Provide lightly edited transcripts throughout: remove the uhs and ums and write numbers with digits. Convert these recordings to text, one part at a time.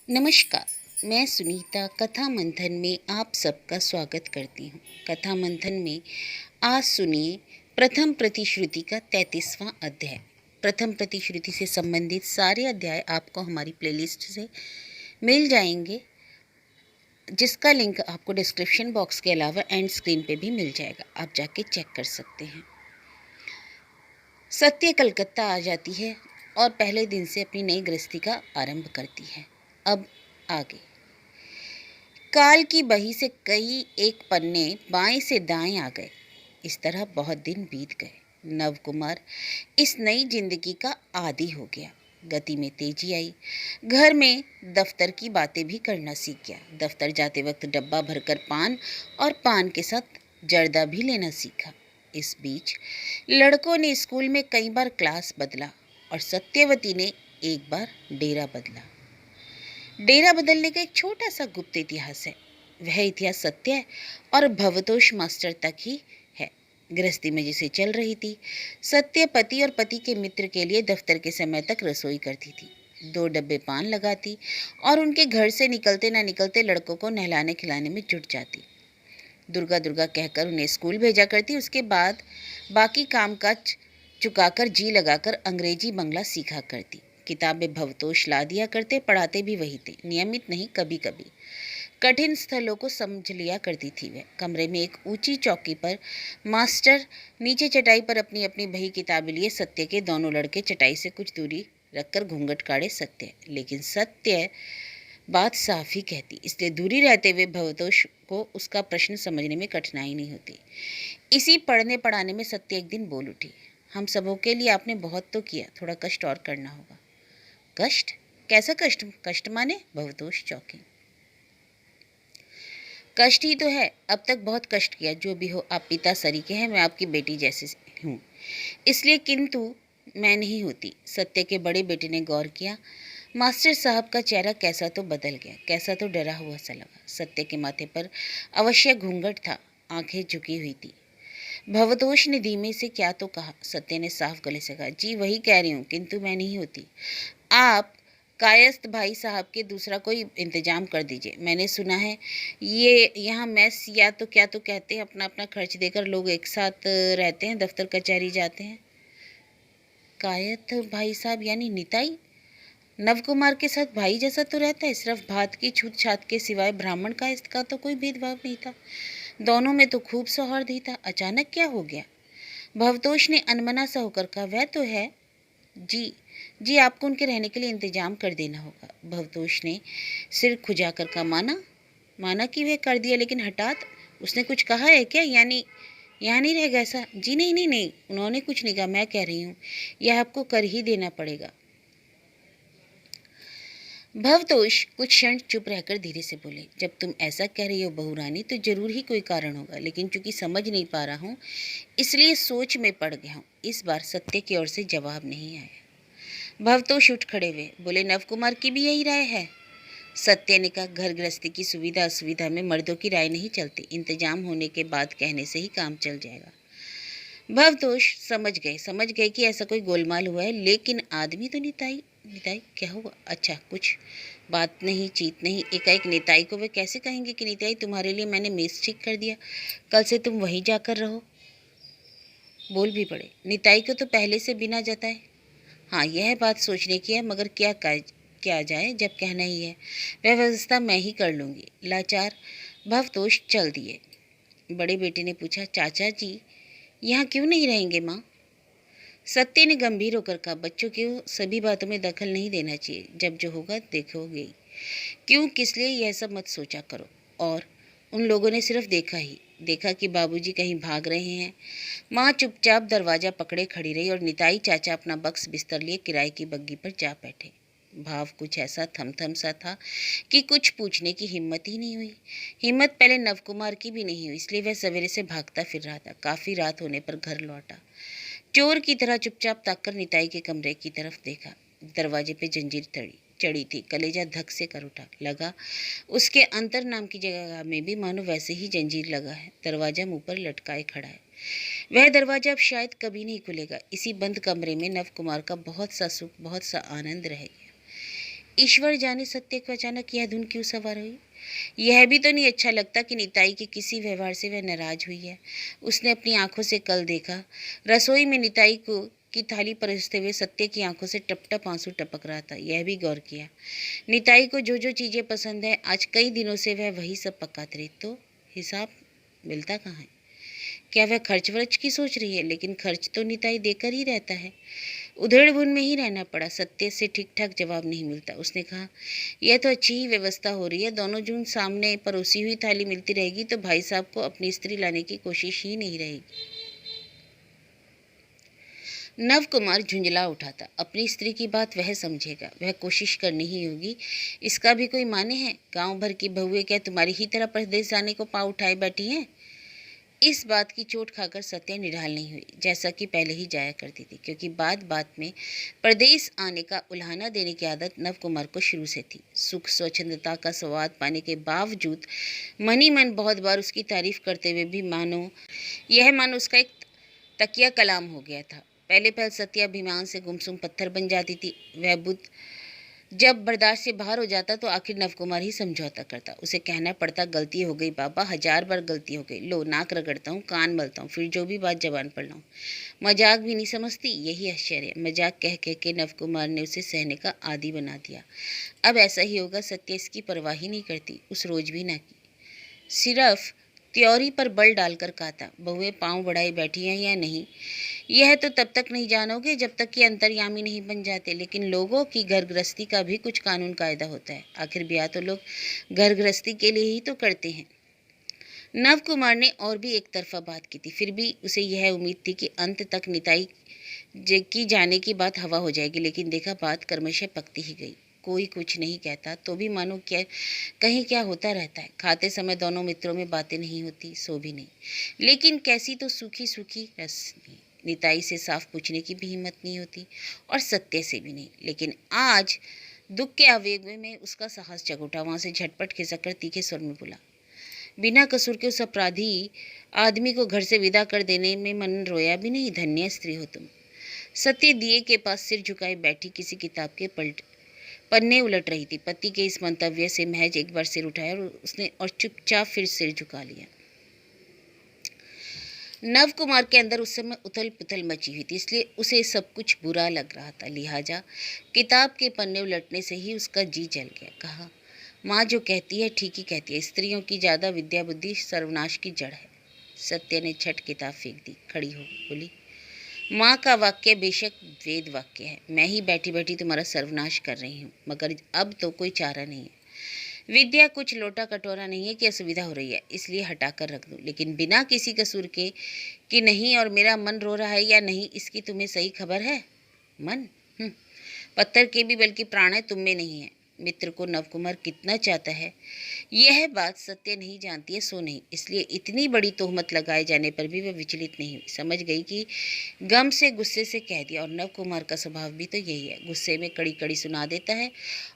नमस्कार। मैं सुनीता कथा मंथन में आप सबका स्वागत करती हूँ। कथा मंथन में आज सुनिए प्रथम प्रतिश्रुति का 33वां अध्याय। प्रथम प्रतिश्रुति से संबंधित सारे अध्याय आपको हमारी प्लेलिस्ट से मिल जाएंगे, जिसका लिंक आपको डिस्क्रिप्शन बॉक्स के अलावा एंड स्क्रीन पे भी मिल जाएगा। आप जाके चेक कर सकते हैं। सत्य कलकत्ता आ जाती है और पहले दिन से अपनी नई गृहस्थी का आरंभ करती है। अब आगे काल की बही से कई एक पन्ने बाएं से दाएं आ गए। इस तरह बहुत दिन बीत गए। नवकुमार इस नई जिंदगी का आदी हो गया। गति में तेजी आई। घर में दफ्तर की बातें भी करना सीख गया। दफ्तर जाते वक्त डब्बा भरकर पान और पान के साथ जर्दा भी लेना सीखा। इस बीच लड़कों ने स्कूल में कई बार क्लास बदला और सत्यवती ने एक बार डेरा बदला। डेरा बदलने का एक छोटा सा गुप्त इतिहास है। वह इतिहास सत्य है और भवतोष मास्टर तक ही है। गृहस्थी में जिसे चल रही थी, सत्य पति और पति के मित्र के लिए दफ्तर के समय तक रसोई करती थी। 2 डब्बे पान लगाती और उनके घर से निकलते ना निकलते लड़कों को नहलाने खिलाने में जुट जाती। दुर्गा दुर्गा कहकर उन्हें स्कूल भेजा करती। उसके बाद बाकी कामकाज चुकाकर जी लगाकर अंग्रेजी बंगला सीखा करती। किताबें भवतोष ला दिया करते, पढ़ाते भी वही थे, नियमित नहीं, कभी कभी। कठिन स्थलों को समझ लिया करती थी वह। कमरे में एक ऊंची चौकी पर मास्टर नीचे चटाई पर अपनी अपनी बही किताबें लिए सत्य के दोनों लड़के चटाई से कुछ दूरी रखकर घूंघट काढ़े सत्य, लेकिन सत्य बात साफ ही कहती, इसलिए दूरी रहते हुए भवतोष को उसका प्रश्न समझने में कठिनाई नहीं होती। इसी पढ़ने पढ़ाने में सत्य एक दिन बोल उठी, हम सबों के लिए आपने बहुत तो किया, थोड़ा कष्ट और करना होगा। कष्ट? कैसा कष्ट? कष्ट माने? भवतोष चौंकी। कष्ट ही तो है, अब तक बहुत कष्ट किया। जो भी हो, आप पिता सरीखे हैं, मैं आपकी बेटी जैसे हूँ, इसलिए किंतु मैं नहीं होती। सत्य के बड़े बेटे ने गौर किया। मास्टर साहब का चेहरा कैसा तो बदल गया, कैसा तो डरा हुआ सा लगा। सत्य के माथे पर अवश्य घूंघट था, आंखें झुकी हुई थी। भवतोष ने धीमे से क्या तो कहा। सत्य ने साफ गले से कहा, जी वही कह रही हूँ, किंतु मैं नहीं होती। आप कायस्थ भाई साहब के दूसरा कोई इंतजाम कर दीजिए। मैंने सुना है ये यहाँ मेस या तो क्या तो कहते हैं, अपना अपना खर्च देकर लोग एक साथ रहते हैं, दफ्तर कचहरी जाते हैं। कायस्थ भाई साहब यानी निताई? नवकुमार के साथ भाई जैसा तो रहता है, सिर्फ भात की छूत छात के सिवाय ब्राह्मण कायस्थ का तो कोई भेदभाव नहीं था। दोनों में तो खूब सौहार्द ही था। अचानक क्या हो गया? भवतोष ने अनमना सा होकर कहा, वह तो है जी, जी आपको उनके रहने के लिए इंतजाम कर देना होगा। भवतोष ने सिर खुजाकर कहा, माना? माना कि वह कर दिया, लेकिन हठात उसने कुछ कहा है क्या? यानी यहाँ नहीं रहेगा ऐसा? जी नहीं नहीं नहीं, उन्होंने कुछ नहीं कहा, मैं कह रही हूँ यह आपको कर ही देना पड़ेगा। भवतोष कुछ क्षण चुप रहकर धीरे से बोले, जब तुम ऐसा कह रही हो बहू रानी, तो जरूर ही कोई कारण होगा, लेकिन चूंकि समझ नहीं पा रहा हूँ इसलिए सोच में पड़ गया हूँ। इस बार सत्य की ओर से जवाब नहीं आया। भवतोष उठ खड़े हुए, बोले, नवकुमार की भी यही राय है? सत्य ने कहा, घर गृहस्थी की सुविधा असुविधा में मर्दों की राय नहीं चलती, इंतजाम होने के बाद कहने से ही काम चल जाएगा। भवतोष समझ गए कि ऐसा कोई गोलमाल हुआ है, लेकिन आदमी तो निताई। निताई क्या हुआ? अच्छा, कुछ बात नहीं, चीत नहीं। एकाएक निताई को वे कैसे कहेंगे कि निताई तुम्हारे लिए मैंने मेस ठीक कर दिया, कल से तुम वहीं जाकर रहो? बोल भी पड़े, निताई को तो पहले से बिना जताए। हाँ, यह बात सोचने की है, मगर क्या जाए जब कहना ही है। वह व्यवस्था मैं ही कर लूँगी। लाचार भवतोष चल दिए। बड़े बेटे ने पूछा, चाचा जी यहाँ क्यों नहीं रहेंगे माँ? सत्य ने गंभीर होकर कहा, बच्चों की सभी बातों में दखल नहीं देना चाहिए, जब जो होगा देखोगे। क्यों, किस लिए, यह सब मत सोचा करो। और उन लोगों ने सिर्फ देखा कि बाबूजी कहीं भाग रहे हैं। माँ चुपचाप दरवाजा पकड़े खड़ी रही और निताई चाचा अपना बक्स बिस्तर लिए किराए की बग्गी पर जा बैठे। भाव कुछ ऐसा थमथम सा था कि कुछ पूछने की हिम्मत ही नहीं हुई। हिम्मत पहले नवकुमार की भी नहीं हुई, इसलिए वह सवेरे से भागता फिर रहा था। काफी रात होने पर घर लौटा। चोर की तरह चुपचाप ताककर निताई के कमरे की तरफ देखा। दरवाजे पे जंजीर चढ़ी थी। कलेजा धक से कर उठा। लगा उसके अंतर नाम की जगह में भी मानो वैसे ही जंजीर लगा है। दरवाजा मुंह पर लटकाए खड़ा है। वह दरवाजा अब शायद कभी नहीं खुलेगा। इसी बंद कमरे में नवकुमार का बहुत सा सुख, बहुत सा आनंद रह गया। ईश्वर जाने सत्य को अचानक यह धुन क्यों सवार हुई। यह भी तो नहीं अच्छा लगता कि निताई के किसी व्यवहार से वह नाराज हुई है। उसने अपनी आंखों से कल देखा, रसोई में निताई को की थाली परोसते हुए सत्य की आंखों से टप टप आंसू टपक रहा था। यह भी गौर किया, निताई को जो जो चीज़ें पसंद है आज कई दिनों से वह वही सब पकाती रही, तो हिसाब मिलता कहाँ है। क्या वह खर्च वर्च की सोच रही है, लेकिन खर्च तो निताई देकर ही रहता है। उधेड़ बुन में ही रहना पड़ा, सत्य से ठीक ठाक जवाब नहीं मिलता। उसने कहा, यह तो अच्छी ही व्यवस्था हो रही है, दोनों जून सामने परोसी हुई थाली मिलती रहेगी तो भाई साहब को अपनी स्त्री लाने की कोशिश ही नहीं रहेगी। नव कुमार झुंझला उठा था। अपनी स्त्री की बात वह समझेगा, वह कोशिश करनी ही होगी, इसका भी कोई माने है। गांव भर की बहुएं क्या तुम्हारी ही तरह परदेश जाने को पाँव उठाए बैठी हैं। इस बात की चोट खाकर सत्या निढाल नहीं हुई, जैसा कि पहले ही जाया करती थी, क्योंकि बात बात में परदेश आने का उल्हाना देने की आदत नव कुमार को शुरू से थी। सुख स्वच्छंदता का स्वाद पाने के बावजूद मन ही मन बहुत बार उसकी तारीफ करते हुए भी यह मन उसका एक तकिया कलाम हो गया था। पहले पहल सत्या अभिमान से गुमसुम पत्थर बन जाती थी। वह बुद्ध जब बर्दाश्त से बाहर हो जाता तो आखिर नवकुमार ही समझौता करता। उसे कहना पड़ता, गलती हो गई बाबा, 1000 बार गलती हो गई, लो नाक रगड़ता हूँ, कान मलता हूँ, फिर जो भी बात जबान पर लाऊं। मजाक भी नहीं समझती, यही आश्चर्य। मजाक कह कह के नवकुमार ने उसे सहने का आदी बना दिया। अब ऐसा ही होगा, सत्य इसकी परवाह ही नहीं करती, उस रोज भी ना की। सिर्फ त्योरी पर बल डालकर कहा था, बहुएं पाँव बढ़ाई बैठी हैं या नहीं, यह तो तब तक नहीं जानोगे जब तक कि अंतर्यामी नहीं बन जाते। लेकिन लोगों की घर गृहस्थी का भी कुछ कानून कायदा होता है। आखिर ब्याह तो लोग घर गृहस्थी के लिए ही तो करते हैं। नव कुमार ने और भी एक तरफा बात की थी, फिर भी उसे यह उम्मीद थी कि अंत तक निताई की जाने की बात हवा हो जाएगी, लेकिन देखा बात क्रमशः पकती ही गई। कोई कुछ नहीं कहता तो भी मानो क्या कहीं क्या होता रहता है। खाते समय दोनों मित्रों में बातें नहीं होती, सो भी नहीं, लेकिन कैसी तो सूखी सूखी रस नहीं। निताई से साफ पूछने की भी हिम्मत नहीं होती और सत्य से भी नहीं। लेकिन आज दुख के आवेग में उसका साहस जग उठा। वहां से झटपट खिसक कर तीखे स्वर में बोला, बिना कसूर के उस अपराधी आदमी को घर से विदा कर देने में मन रोया भी नहीं। धन्य स्त्री हो तुम। सत्य दिए के पास सिर झुकाए बैठी किसी किताब के पन्ने उलट रही थी। पति के इस मंतव्य से महज एक बार सिर उठाया और चुपचाप फिर सिर झुका लिया। नव कुमार के अंदर उस समय उथल पुथल मची हुई थी, इसलिए उसे सब कुछ बुरा लग रहा था। लिहाजा किताब के पन्ने उलटने से ही उसका जी जल गया। कहा, माँ जो कहती है ठीक ही कहती है, स्त्रियों की ज़्यादा विद्या बुद्धि सर्वनाश की जड़ है। सत्य ने छट किताब फेंक दी, खड़ी हो बोली, माँ का वाक्य बेशक वेद वाक्य है, मैं ही बैठी बैठी तुम्हारा सर्वनाश कर रही हूँ, मगर अब तो कोई चारा नहीं है। विद्या कुछ लोटा कटोरा नहीं है कि असुविधा हो रही है, इसलिए हटाकर रख दूं, लेकिन बिना किसी कसूर के कि नहीं। और मेरा मन रो रहा है या नहीं, इसकी तुम्हें सही खबर है। मन पत्थर के भी बल्कि प्राण है, तुम में नहीं है। मित्र को नवकुमार कितना चाहता है यह बात सत्य नहीं जानती है, सो नहीं, इसलिए इतनी बड़ी तोहमत लगाए जाने पर भी वह विचलित नहीं हुई। समझ गई कि गम से गुस्से से कह दिया, और नवकुमार का स्वभाव भी तो यही है, गुस्से में कड़ी कड़ी सुना देता है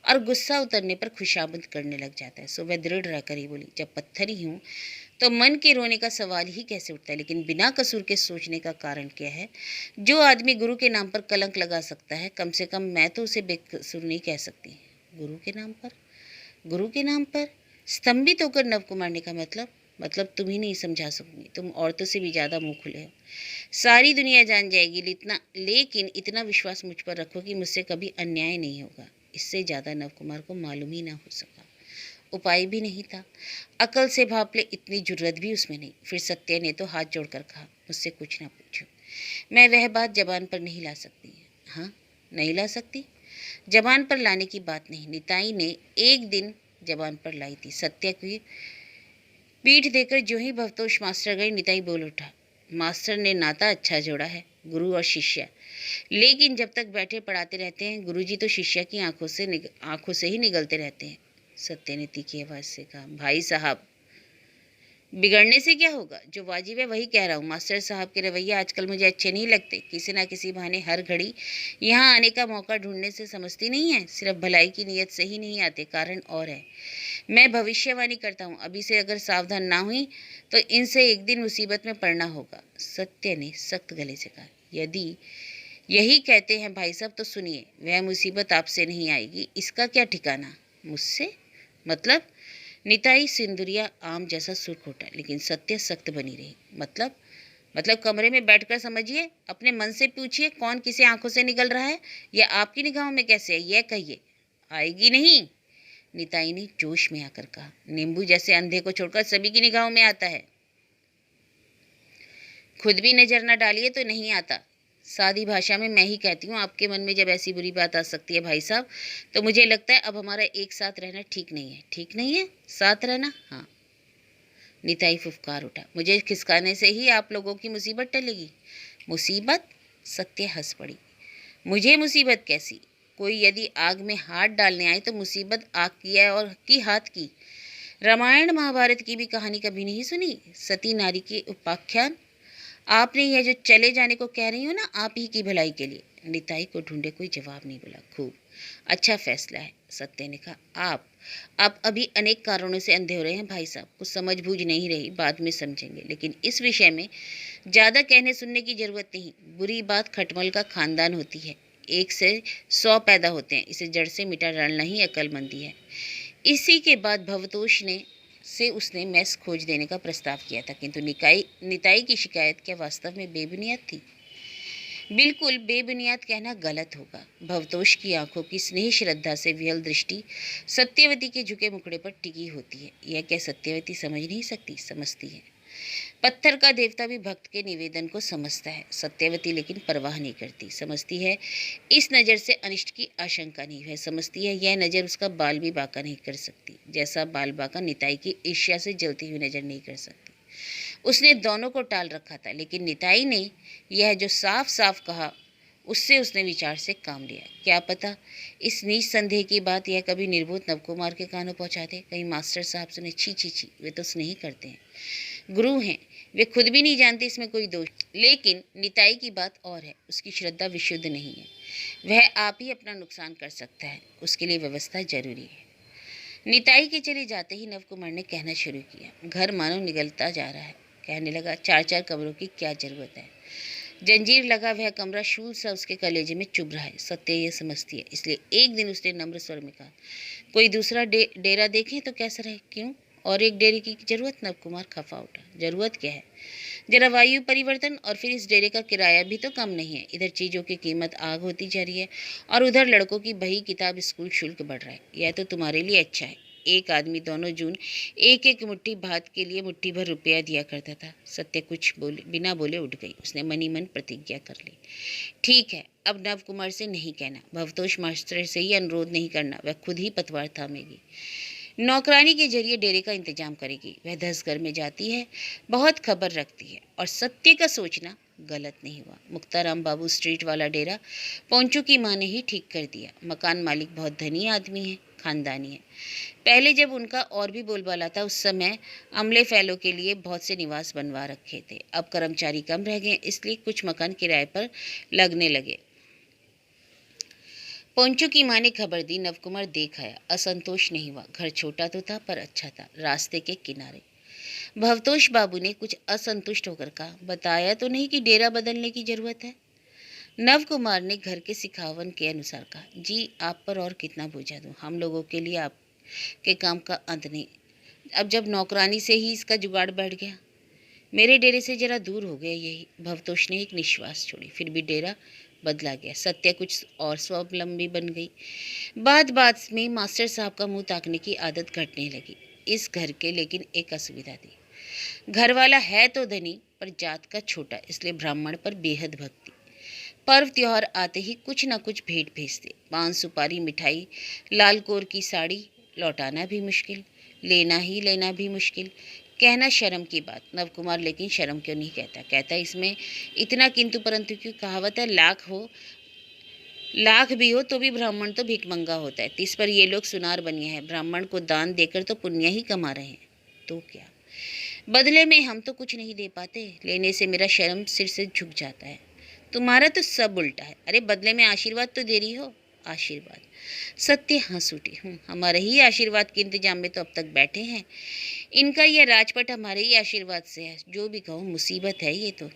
और गुस्सा उतरने पर खुशामद करने लग जाता है। सो वह दृढ़ रहकर ही बोली, जब पत्थर ही हूँ तो मन के रोने का सवाल ही कैसे उठता है, लेकिन बिना कसूर के सोचने का कारण क्या है। जो आदमी गुरु के नाम पर कलंक लगा सकता है, कम से कम मैं तो उसे बेकसूर नहीं कह सकती। गुरु के नाम पर, गुरु के नाम पर स्तंभित होकर नवकुमार ने का मतलब तुम ही नहीं समझा सकूंगी, तुम औरतों से भी ज़्यादा मुँह खुले हो। सारी दुनिया जान जाएगी, लेकिन इतना विश्वास मुझ पर रखो कि मुझसे कभी अन्याय नहीं होगा। इससे ज़्यादा नवकुमार को मालूम ही ना हो सका। उपाय भी नहीं था, अकल से भाप ले इतनी जुर्रत भी उसमें नहीं। फिर सत्य ने तो हाथ जोड़कर कहा, मुझसे कुछ ना पूछो, मैं वह बात जबान पर नहीं ला सकती। हाँ, नहीं ला सकती? जबान पर लाने की बात नहीं, निताई ने एक दिन जबान पर लाई थी। सत्य की पीठ देकर जो ही भवतोष मास्टर गए, निताई बोल उठा, मास्टर ने नाता अच्छा जोड़ा है, गुरु और शिष्य, लेकिन जब तक बैठे पढ़ाते रहते हैं, गुरुजी तो शिष्य की आंखों से ही निगलते रहते हैं। सत्य ने तीखी आवाज से कहा, भाई साहब, बिगड़ने से क्या होगा, जो वाजिब है वही कह रहा हूँ। मास्टर साहब के रवैया आजकल मुझे अच्छे नहीं लगते। किसी ना किसी बहाने हर घड़ी यहाँ आने का मौका ढूंढने से समझती नहीं है, सिर्फ भलाई की नीयत से ही नहीं आते, कारण और है। मैं भविष्यवाणी करता हूँ, अभी से अगर सावधान ना हुई तो इनसे एक दिन मुसीबत में पड़ना होगा। सत्य ने सख्त गले से कहा, यदि यही कहते हैं भाई साहब, तो सुनिए, वह मुसीबत आपसे नहीं आएगी, इसका क्या ठिकाना। मुझसे मतलब? निताई सिंदूरिया आम जैसा सुरखोटा, लेकिन सत्य सख्त बनी रही। मतलब कमरे में बैठकर समझिए, अपने मन से पूछिए कौन किसे आंखों से निगल रहा है, या आपकी निगाहों में कैसे है, यह कहिए। आएगी नहीं, निताई ने जोश में आकर कहा। नींबू जैसे अंधे को छोड़कर सभी की निगाहों में आता है, खुद भी नजर न डालिए तो नहीं आता। सादी भाषा में मैं ही कहती हूँ, आपके मन में जब ऐसी बुरी बात आ सकती है भाई साहब, तो मुझे लगता है अब हमारा एक साथ रहना ठीक नहीं है। ठीक नहीं है? साथ रहना? हाँ। निताई फुफकार उठा। मुझे खिसकाने से ही आप लोगों की मुसीबत टलेगी? मुसीबत? सत्य हंस पड़ी। मुझे मुसीबत कैसी? कोई यदि आग में हाथ डालने आए तो मुसीबत आग की है और की हाथ की। रामायण महाभारत की भी कहानी कभी नहीं सुनी? सती नारी के उपाख्यान? आपने यह जो चले जाने को कह रही हो ना, आप ही की भलाई के लिए। निताई को ढूंढे कोई जवाब नहीं मिला। खूब अच्छा फैसला है, सत्य ने कहा। आप अभी अनेक कारणों से अंधे हो रहे हैं भाई साहब, कुछ समझ बूझ नहीं रही, बाद में समझेंगे, लेकिन इस विषय में ज़्यादा कहने सुनने की जरूरत नहीं। बुरी बात खटमल का खानदान होती है, 1 से 100 पैदा होते हैं, इसे जड़ से मिटा डालना ही अक्लमंदी है। इसी के बाद भवतोष ने से उसने मैस खोज देने का प्रस्ताव किया था, किंतु निताई की शिकायत क्या वास्तव में बेबुनियाद थी? बिल्कुल बेबुनियाद कहना गलत होगा। भवतोष की आंखों की स्नेह श्रद्धा से विहल दृष्टि सत्यवती के झुके मुखड़े पर टिकी होती है। यह क्या सत्यवती समझ नहीं सकती? समझती है। पत्थर का देवता भी भक्त के निवेदन को समझता है। सत्यवती लेकिन परवाह नहीं करती। समझती है इस नज़र से अनिष्ट की आशंका नहीं है। समझती है यह नज़र उसका बाल भी बांका नहीं कर सकती, जैसा बाल बांका निताई की ईर्ष्या से जलती हुई नज़र नहीं कर सकती। उसने दोनों को टाल रखा था, लेकिन निताई ने यह जो साफ साफ कहा, उससे उसने विचार से काम लिया। क्या पता इस नीच संदेह की बात यह कभी निर्बोध नवकुमार के कानों पहुंचा दे। कहीं मास्टर साहब सुने, छी छी छी, वे तो स्नेही करते हैं, गुरु हैं, वे खुद भी नहीं जानते इसमें कोई दोष। लेकिन निताई की बात और है, उसकी श्रद्धा विशुद्ध नहीं है, वह आप ही अपना नुकसान कर सकता है, उसके लिए व्यवस्था जरूरी है। निताई के चले जाते ही नवकुमार ने कहना शुरू किया। घर मानो निगलता जा रहा है। कहने लगा, 4-4 कमरों की क्या जरूरत है? जंजीर लगा वह कमरा शूल सा उसके कलेजे में चुभ रहा है। सत्य ये समझती है, इसलिए एक दिन उसने नम्र स्वर में कहा, कोई दूसरा डेरा देखें तो कैसा रहे? क्यों? और एक डेरे की जरूरत? नवकुमार खफा उठा। जरूरत क्या है? जरा वायु परिवर्तन, और फिर इस डेरे का किराया भी तो कम नहीं है। इधर चीज़ों की कीमत आग होती जा रही है, और उधर लड़कों की बही किताब स्कूल शुल्क बढ़ रहा है। यह तो तुम्हारे लिए अच्छा है। एक आदमी दोनों जून एक एक मुट्ठी भात के लिए मुट्ठी भर रुपया दिया करता था। सत्य कुछ बोले बिना बोले उठ गई। उसने मनी मन प्रतिज्ञा कर ली। ठीक है, अब नव कुमार से नहीं कहना, भवतोष मास्टर से ही अनुरोध नहीं करना, वह खुद ही पतवार थामेगी। नौकरानी के जरिए डेरे का इंतजाम करेगी। वह 10 घर में जाती है, बहुत खबर रखती है, और सत्य का सोचना गलत नहीं हुआ। मुक्ताराम बाबू स्ट्रीट वाला डेरा पोंचू की माँ ने ही ठीक कर दिया। मकान मालिक बहुत धनी आदमी है, खानदानी है। पहले जब उनका और भी बोलबाला था, उस समय अमले फैलों के लिए बहुत से निवास बनवा रखे थे। अब कर्मचारी कम रह गए, इसलिए कुछ मकान किराए पर लगने लगे। पोंचू की माँ ने खबर दी। नवकुमार देख आया, असंतोष नहीं हुआ। घर छोटा तो था पर अच्छा था, रास्ते के किनारे। भवतोष बाबू ने कुछ असंतुष्ट होकर कहा, बताया तो नहीं कि डेरा बदलने की जरूरत है? नव कुमार ने घर के सिखावन के अनुसार कहा, जी आप पर और कितना बोझा दूं, हम लोगों के लिए आपके काम का अंत नहीं। अब जब नौकरानी से ही इसका जुगाड़ बैठ गया, मेरे डेरे से जरा दूर हो गया यही। भवतोष ने एक निश्वास छोड़ी। फिर भी डेरा बदला गया। सत्या कुछ और स्वावलंबी बन गई। बात में मास्टर साहब का मुंह ताकने की आदत घटने लगी। इस घर के लेकिन एक असुविधा थी, घर वाला है तो धनी पर जात का छोटा, इसलिए ब्राह्मण पर बेहद भक्ति। पर्व त्योहार आते ही कुछ न कुछ भेंट भेजते, पान सुपारी मिठाई, लाल कोर की साड़ी। लौटाना भी मुश्किल, लेना भी मुश्किल। कहना शर्म की बात। नवकुमार लेकिन शर्म क्यों नहीं कहता? कहता इसमें इतना किंतु परंतु क्यों? कहावत है, लाख भी हो तो भी ब्राह्मण तो भिखमंगा होता है। इस पर ये लोग सुनार बनिए हैं, ब्राह्मण को दान देकर तो पुण्य ही कमा रहे हैं। तो क्या बदले में हम तो कुछ नहीं दे पाते, लेने से मेरा शर्म सिर से झुक जाता है। तुम्हारा तो सब उल्टा है। अरे बदले में आशीर्वाद तो दे रही हो। आशीर्वाद? सत्य हंस उठी। हमारे ही आशीर्वाद के इंतजाम में तो अब तक बैठे हैं। इनका यह राजपट हमारे ही आशीर्वाद से है। जो भी कहो, मुसीबत है ये तो।